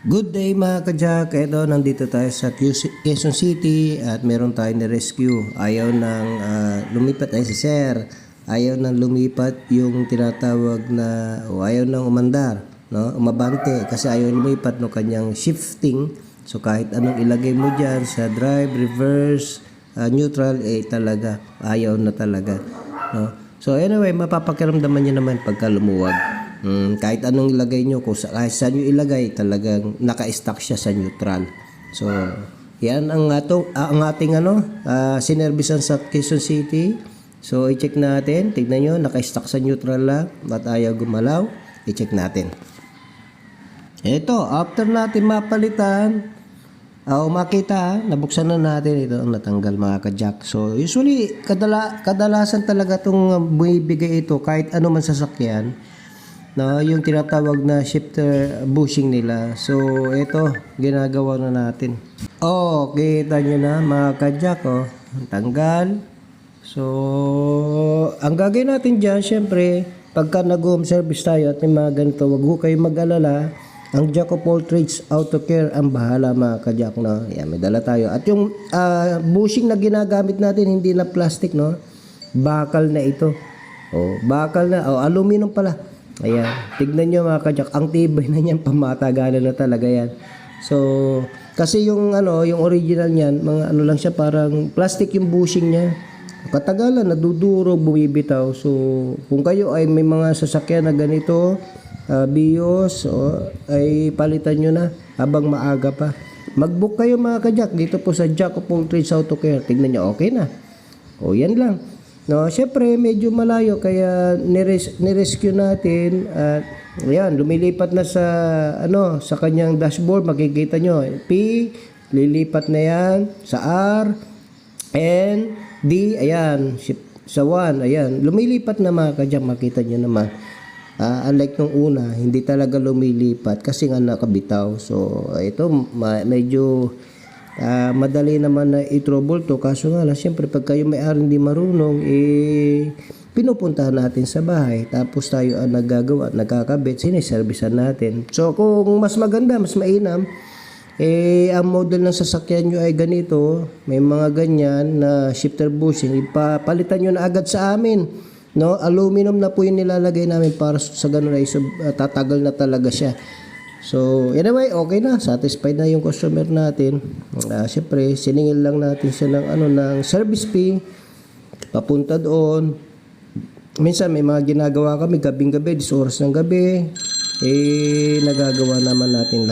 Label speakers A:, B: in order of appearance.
A: Good day mga ka-Jack. Ito, nandito tayo sa Quezon City at meron tayong na-rescue. Ayaw nang lumipat ay si Sir. Ayaw nang lumipat yung tinatawag na ayaw nang umandar, no? Umabante kasi ayaw lumipat no kanyang shifting. So kahit anong ilagay mo diyan sa drive, reverse, neutral talaga ayaw na talaga, no? So anyway, mapapakiramdaman niya naman pagka lumuwag. Kahit anong ilagay nyo, kung kahit saan nyo ilagay, talagang naka-stack siya sa neutral. So, yan ang ating sinervisan sa Quezon City. So, i-check natin. Tignan nyo, naka-stack sa neutral lang at ayaw gumalaw. I-check natin. Ito, after natin mapalitan, makita, nabuksan na natin ito ang natanggal mga ka-Jack. So, usually, kadalasan talaga itong bumibigay ito kahit ano man sasakyan. No, yung tinatawag na shifter bushing nila. So, ito, ginagawa na natin. Kita nyo na mga ka-Jack, tanggal. So, ang gagawin natin dyan, syempre, pagka nag-home service tayo at may mga ganito, wag ho kayo mag-alala. Ang Jack of all trades, auto care, ang bahala mga ka-Jack, no? Yan, may dala tayo. At yung bushing na ginagamit natin, hindi na plastic, no? Bakal na ito. Bakal na, aluminum pala. Ayan, tignan nyo mga ka-Jack, ang tibay na niyan, pamatagalan na talaga yan. So, kasi yung original niyan, mga lang siya, parang plastic yung bushing niya. Katagalan, nadudurog, bumibitaw. So, kung kayo ay may mga sasakyan na ganito, bios, ay palitan nyo na habang maaga pa. Mag-book kayo mga ka-Jack dito po sa Jack of all trades Auto Care. Tignan nyo, okay na. Yan lang. No, syempre medyo malayo kaya ni-rescue natin at ayan, lumilipat na sa kanyang dashboard, makikita nyo. P, lilipat na yan sa R, N, D, ayan, sa 1, ayan, lumilipat na mga ka-Jack, makita nyo naman. Unlike nung una, hindi talaga lumilipat kasi nga nakabitaw. So, ito medyo madali naman na i-trouble to, kaso nga lang siyempre pag kayo may-ari hindi marunong, pinupuntahan natin sa bahay, tapos tayo ang nagagawa, nagkakabit, siniservisan natin. So kung mas maganda, mas mainam, ang model ng sasakyan nyo ay ganito, may mga ganyan na shifter bushing, ipapalitan nyo na agad sa amin, no? Aluminum na po yung nilalagay namin para sa ganun ay tatagal na talaga siya. So, anyway, okay na. Satisfied na yung customer natin. Siyempre, siningil lang natin siya ng service fee. Papunta doon. Minsan, may mga ginagawa kami gabing-gabi, 10 oras ng gabi. Nagagawa naman natin lahat.